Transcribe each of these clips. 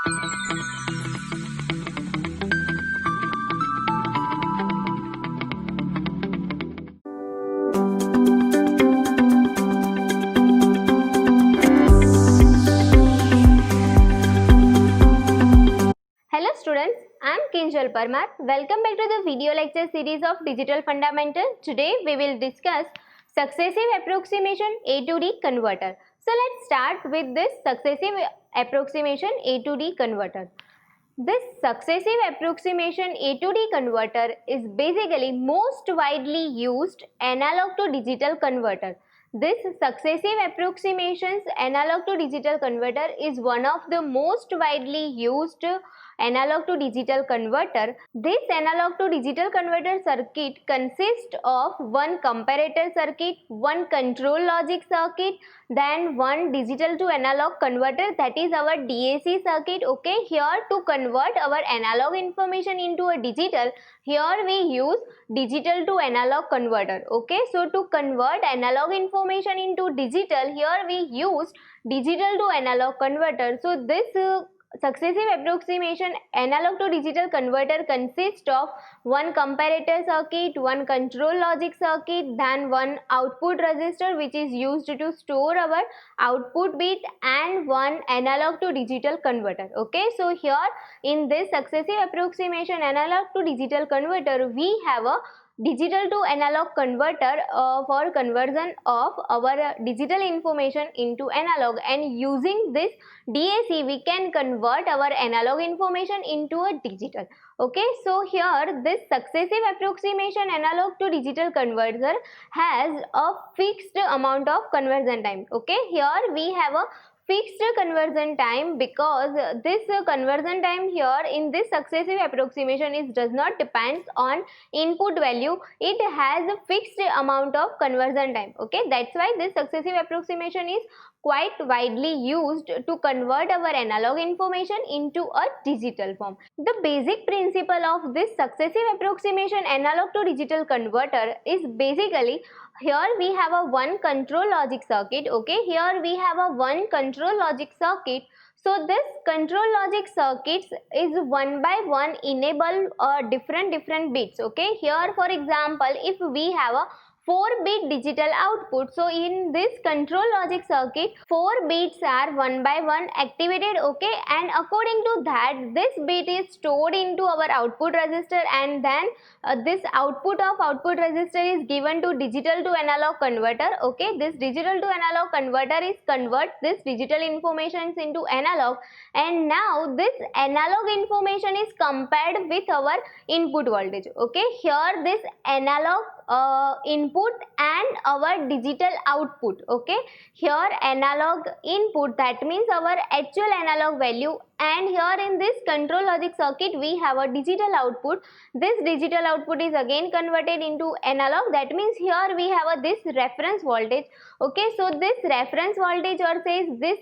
Hello students, I am Kinjal Parmar. Welcome back to the video lecture series of Digital Fundamental. Today we will discuss successive approximation A to D converter. So let's start with this successive approximation A to D converter. This successive approximation A to D converter is basically most widely used analog to digital converter. This successive approximations analog to digital converter is one of the most widely used analog to digital converter. This analog to digital converter circuit consists of one comparator circuit, one control logic circuit, then one digital to analog converter, that is our DAC circuit. Okay, here to convert our analog information into a digital, here we use digital to analog converter. Okay, so to convert analog information into digital, here we use digital to analog converter. So this successive approximation analog to digital converter consists of one comparator circuit, one control logic circuit, then one output resistor which is used to store our output bit, and one analog to digital converter. Okay, so here in this successive approximation analog to digital converter, we have a digital to analog converter for conversion of our digital information into analog, and using this DAC we can convert our analog information into a digital. Okay, so here this successive approximation analog to digital converter has a fixed amount of conversion time. Okay, here we have a fixed conversion time because this conversion time here in this successive approximation does not depends on input value. It has a fixed amount of conversion time. Okay, that's why this successive approximation is quite widely used to convert our analog information into a digital form. The basic principle of this successive approximation analog to digital converter is basically, here we have a one control logic circuit. Okay, here we have a one control logic circuit. So this control logic circuits is one by one enable different bits. Okay, here for example, if we have a 4-bit digital output, so in this control logic circuit 4 bits are one by one activated. Okay, and according to that this bit is stored into our output resistor, and then this output of output resistor is given to digital to analog converter. Okay, this digital to analog converter is convert this digital information into analog, and now this analog information is compared with our input voltage. Okay, here this analog input and our digital output. Okay, here analog input, that means our actual analog value, and here in this control logic circuit we have a digital output. This digital output is again converted into analog, that means here we have this reference voltage. Okay, so this reference voltage or says this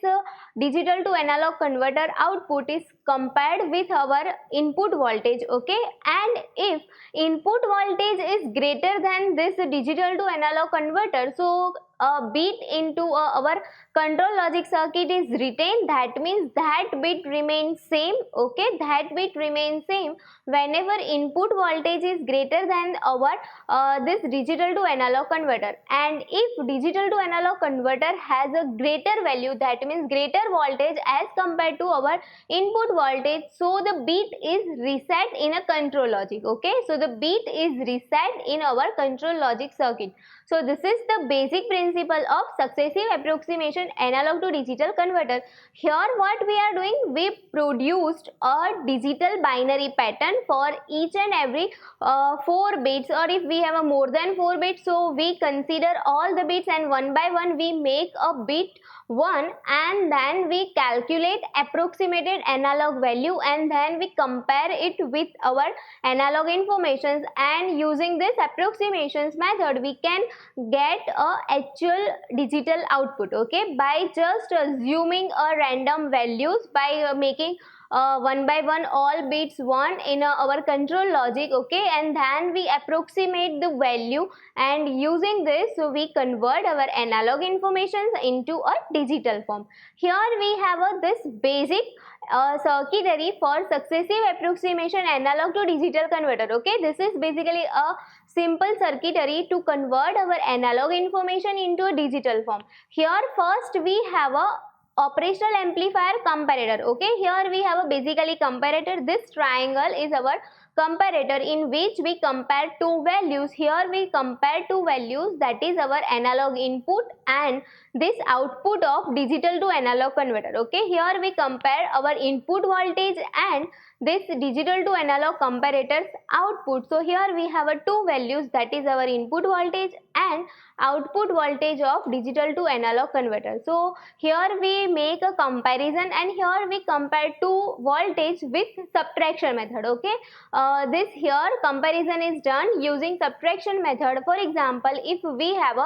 digital to analog converter output is compared with our input voltage. Okay, and if input voltage is greater than this digital to analog converter, so a bit into our control logic circuit is retained, that means that bit remains same. Okay, that bit remains same whenever input voltage is greater than our this digital to analog converter, and if digital to analog converter has a greater value, that means greater voltage as compared to our input voltage, so the bit is reset in a control logic. Okay, so the bit is reset in our control logic circuit. So this is the basic principle of successive approximation analog to digital converter. Here what we are doing, we produced a digital binary pattern for each and every 4 bits, or if we have a more than 4 bits, so we consider all the bits and one by one we make a bit 1, and then we calculate approximated analog value, and then we compare it with our analog informations, and using this approximations method we can get a actual digital output. Okay, by just assuming a random values, by making one by one all bits 1 in our control logic, okay, and then we approximate the value, and using this so we convert our analog information into a digital form. Here we have this basic circuitry for successive approximation analog to digital converter, okay. This is basically a simple circuitry to convert our analog information into a digital form. Here first we have a operational amplifier comparator, okay. Here we have a basically comparator. This triangle is our comparator in which we compare two values. Here we compare two values, that is our analog input and this output of digital to analog converter, okay. Here we compare our input voltage and this digital to analog comparator's output. So here we have a two values, that is our input voltage and output voltage of digital to analog converter. So here we make a comparison and here we compare two voltage with subtraction method, okay. This here comparison is done using subtraction method. For example, if we have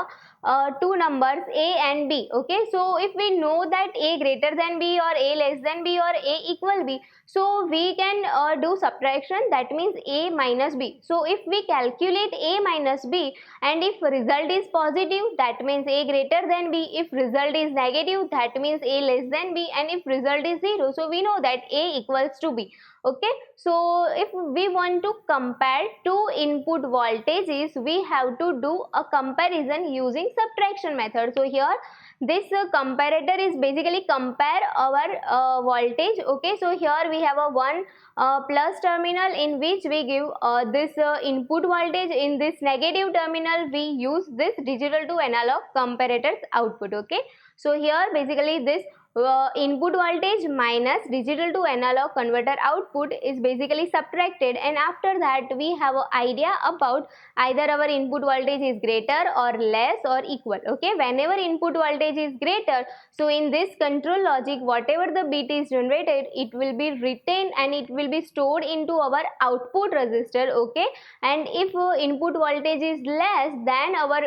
two numbers A and B, okay, so if we know that A greater than B or A less than B or A equal B, so we can do subtraction, that means A minus B. So if we calculate A minus B and if result is positive, that means A greater than B. If result is negative, that means A less than B, and if result is 0, so we know that A equals to B, okay. So if we want to compare two input voltages, we have to do a comparison using subtraction method. So here this comparator is basically compare our voltage, okay. So here we have a one plus terminal in which we give this input voltage. In this negative terminal we use this digital to analog comparator's output, okay. So here basically this input voltage minus digital to analog converter output is basically subtracted, and after that we have an idea about either our input voltage is greater or less or equal, okay. Whenever input voltage is greater, so in this control logic whatever the bit is generated, it will be retained and it will be stored into our output register, okay. And if input voltage is less, then our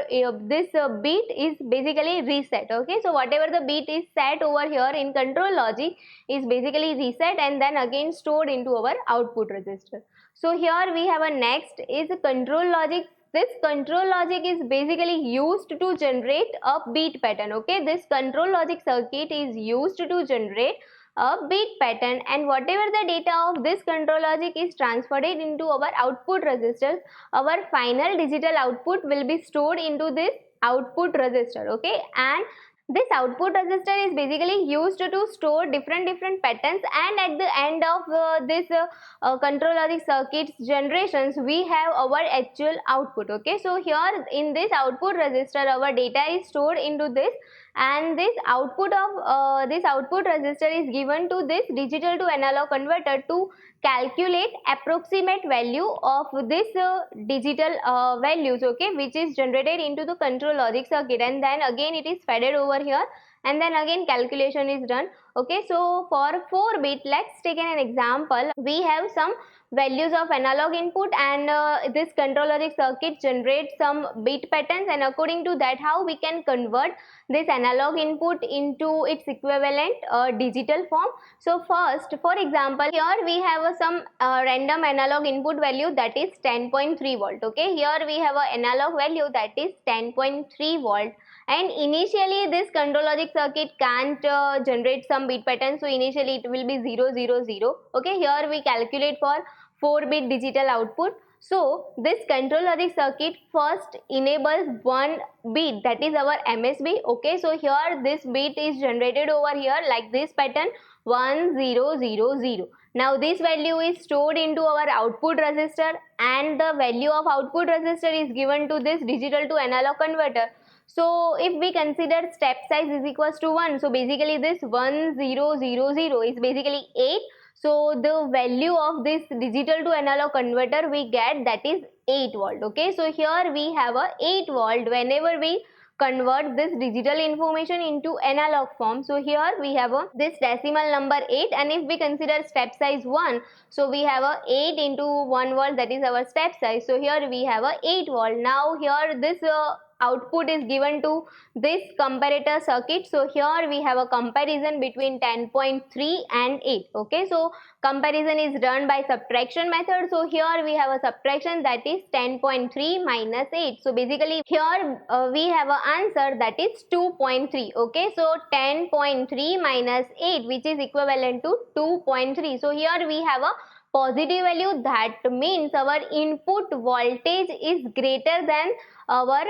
this bit is basically reset, okay. So whatever the bit is set over here in control logic is basically reset and then again stored into our output register. So here we have a next is a control logic. This control logic is basically used to generate a bit pattern, okay. This control logic circuit is used to generate a bit pattern, and whatever the data of this control logic is transferred into our output registers, our final digital output will be stored into this output register, okay. And this output register is basically used to store different patterns, and at the end of this control logic circuits generations we have our actual output, okay. So here in this output register our data is stored into this, and this output of this output register is given to this digital to analog converter to calculate approximate value of this digital values, okay, which is generated into the control logic circuit, and then again it is fed over here and then again calculation is done, okay. So for 4 bit, let's take an example. We have some values of analog input and this control logic circuit generates some bit patterns, and according to that how we can convert this analog input into its equivalent digital form. So first, for example, here we have some random analog input value, that is 10.3 volt, okay. Here we have an analog value that is 10.3 volt, and initially this control logic circuit can't generate some bit pattern, so initially it will be 0 0 0, okay. Here we calculate for 4-bit digital output. So this control logic circuit first enables one bit, that is our MSB, okay. So here this bit is generated over here like this pattern 1 0 0 0. Now this value is stored into our output resistor, and the value of output resistor is given to this digital to analog converter. So if we consider step size is equals to 1, so basically this 1 0 0 0 is basically 8. So the value of this digital to analog converter we get, that is 8 volt, okay. So here we have a 8 volt whenever we convert this digital information into analog form. So here we have this decimal number 8, and if we consider step size 1, so we have a 8 into 1 volt, that is our step size. So here we have a 8 volt. Now here this output is given to this comparator circuit. So here we have a comparison between 10.3 and 8. Okay, so comparison is done by subtraction method. So here we have a subtraction, that is 10.3 minus 8. So basically here we have an answer, that is 2.3. Okay, so 10.3 minus 8, which is equivalent to 2.3. So here we have a positive value, that means our input voltage is greater than our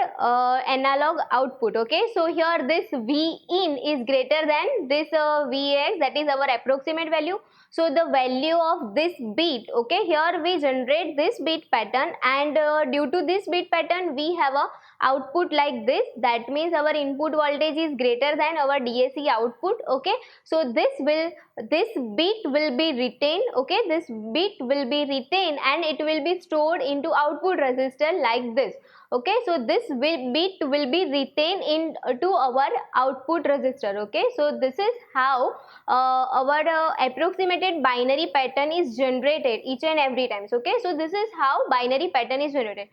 analog output. Okay, so here this V in is greater than this Vx, that is our approximate value. So the value of this bit, okay, here we generate this bit pattern, and due to this bit pattern we have a output like this. That means our input voltage is greater than our DAC output. Okay, so this bit will be retained. Okay, this bit will be retained and it will be stored into output resistor like this. Okay, so this bit will be retained into our output resistor. Okay, so this is how our approximated binary pattern is generated each and every time. Okay, so this is how binary pattern is generated.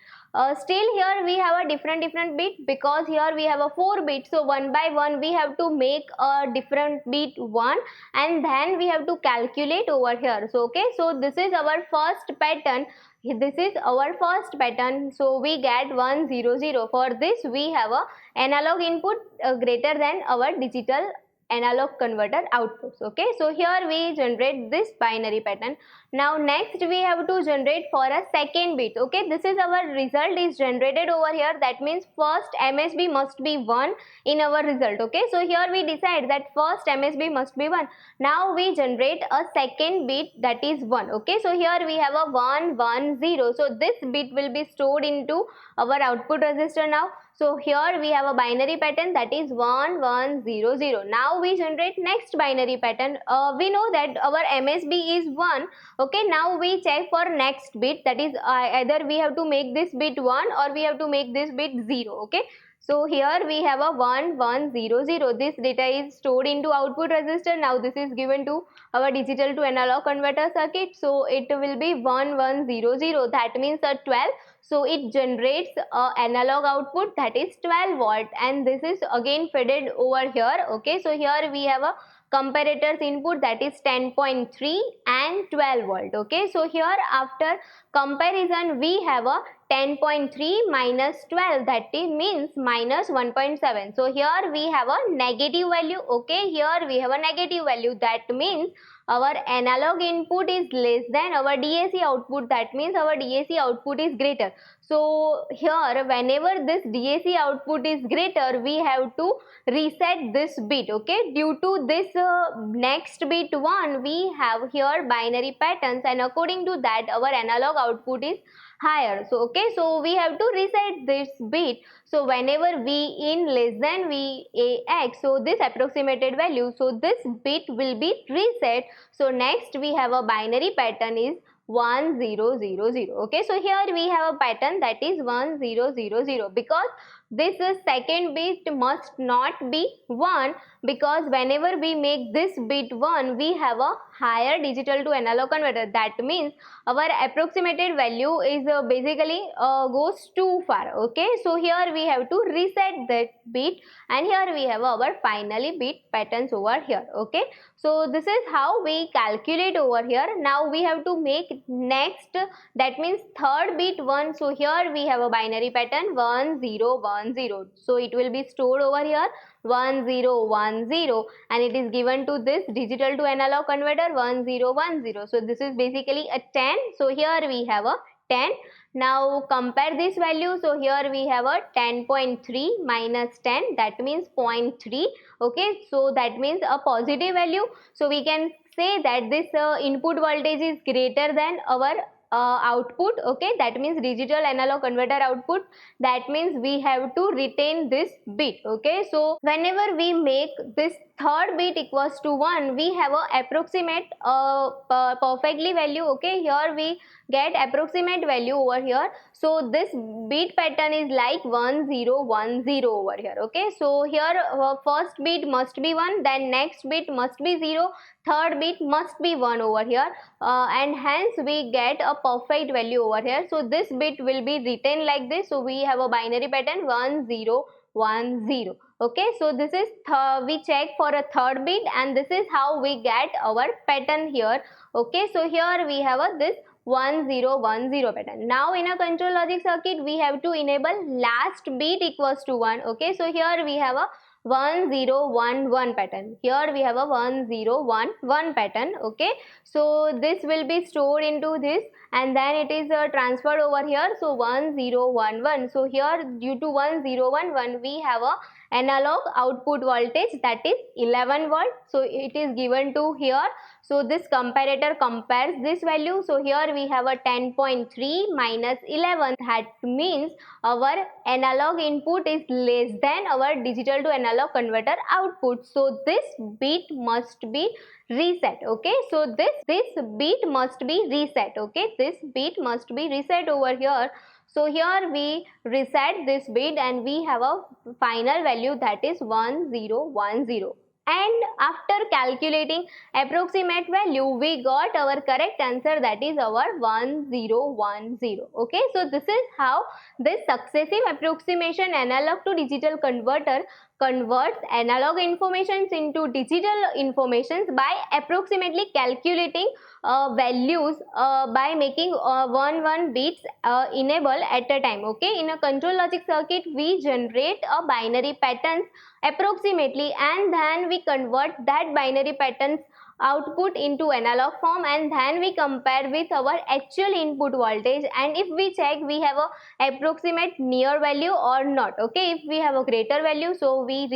Still here we have a different bit, because here we have a 4 bits. So one by one we have to make a different bit 1, and then we have to calculate over here. So okay, so this is our first pattern. This is our first pattern. So we get 1 0 0. For this we have a analog input greater than our digital analog converter outputs. Okay, so here we generate this binary pattern. Now next we have to generate for a second bit. Okay, this is our result is generated over here. That means first MSB must be 1 in our result. Okay, so here we decide that first MSB must be 1. Now we generate a second bit, that is 1. Okay, so here we have a 1 1 0. So this bit will be stored into our output resistor now. So here we have a binary pattern, that is 1 1 0 0. Now we generate next binary pattern. We know that our MSB is 1. Okay, now we check for next bit, that is either we have to make this bit 1 or we have to make this bit 0. Okay, so here we have a 1 1 0 0. This data is stored into output resistor. Now this is given to our digital to analog converter circuit. So it will be 1 1 0 0. That means a 12. So it generates analog output, that is 12 volt, and this is again fed over here. Okay, so here we have a comparator's input, that is 10.3 and 12 volt. Okay, so here after comparison we have a 10.3 minus 12, that means minus 1.7. So here we have a negative value. Okay, here we have a negative value. That means our analog input is less than our DAC output. That means our DAC output is greater. So here whenever this DAC output is greater, we have to reset this bit. Okay, due to this next bit 1, we have here binary patterns, and according to that our analog output is higher. So okay, so we have to reset this bit. So whenever V in less than VAX, so this approximated value, so this bit will be reset. So next we have a binary pattern is 1 0 0 0. Okay, so here we have a pattern, that is 1 0 0 0, because this second bit must not be 1, because whenever we make this bit 1, we have a higher digital to analog converter. That means our approximated value is basically goes too far. Okay, so here we have to reset that bit, and here we have our finally bit patterns over here. Okay, so this is how we calculate over here. Now we have to make next, that means third bit 1. So here we have a binary pattern 1 0 1 0. So it will be stored over here 1 0 1 0, and it is given to this digital to analog converter 1 0 1 0. So this is basically a 10. So here we have a 10. Now compare this value. So here we have a 10.3 minus 10, that means 0.3. Okay, so that means a positive value. So we can say that this input voltage is greater than our output. Okay, that means digital analog converter output. That means we have to retain this bit. Okay, so whenever we make this third bit equals to 1, we have a approximate perfectly value. Okay, here we get approximate value over here. So this bit pattern is like 1 0 1 0 over here. Okay, so here first bit must be 1, then next bit must be 0, third bit must be 1 over here, and hence we get a perfect value over here. So this bit will be written like this. So we have a binary pattern 1 0 1 0. Okay, so this is we check for a third bit, and this is how we get our pattern here. Okay, so here we have a this 1 0 1 0 pattern. Now in a control logic circuit, we have to enable last bit equals to 1. Okay, so here we have a 1 0 1 1 pattern. Here we have a 1 0 1 1 pattern. Okay, so this will be stored into this, and then it is transferred over here. So 1 0 1 1. So here due to 1 0 1 1, we have a analog output voltage, that is 11 volt. So it is given to here. So this comparator compares this value. So here we have a 10.3 minus 11. That means our analog input is less than our digital to analog converter output. So this bit must be reset. Okay, so this bit must be reset. Okay, this bit must be reset over here. So here we reset this bit, and we have a final value, that is 1 0 1 0. And after calculating approximate value, we got our correct answer, that is our 1 0 1 0. Okay, so this is how this successive approximation analog to digital converter converts analog informations into digital informations by approximately calculating values by making 1 bits enable at a time. Okay, in a control logic circuit, we generate a binary patterns approximately, and then we convert that binary patterns output into analog form, and then we compare with our actual input voltage, and if we check we have a approximate near value or not. Okay, if we have a greater value, so we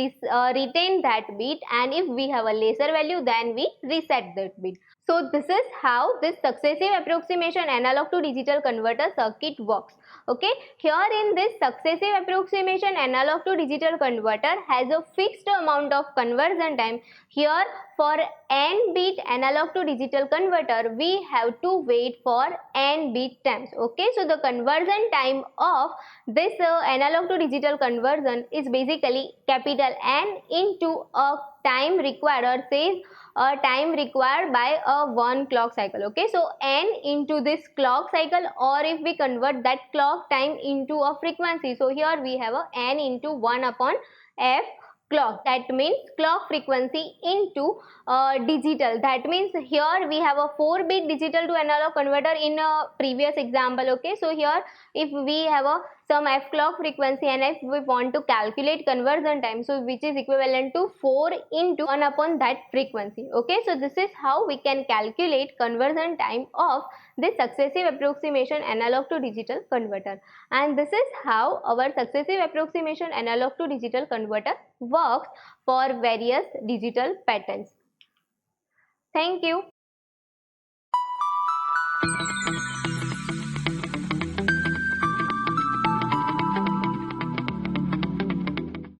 retain that bit, and if we have a lesser value, then we reset that bit. So this is how this successive approximation analog to digital converter circuit works. Okay, here in this successive approximation analog to digital converter has a fixed amount of conversion time. Here for n bit analog to digital converter, we have to wait for n bit times. Okay, so the conversion time of this analog to digital conversion is basically capital N into a time required, or says a time required by a 1 clock cycle. Okay, so n into this clock cycle, or if we convert that clock time into a frequency, so here we have a n into 1 upon f clock, that means clock frequency into digital. That means here we have a 4-bit digital to analog converter in a previous example. Okay, so here if we have a some f clock frequency, and if we want to calculate conversion time, so which is equivalent to 4 into 1 upon that frequency. Okay, so this is how we can calculate conversion time of this successive approximation analog to digital converter, and this is how our successive approximation analog to digital converter works for various digital patterns. Thank you.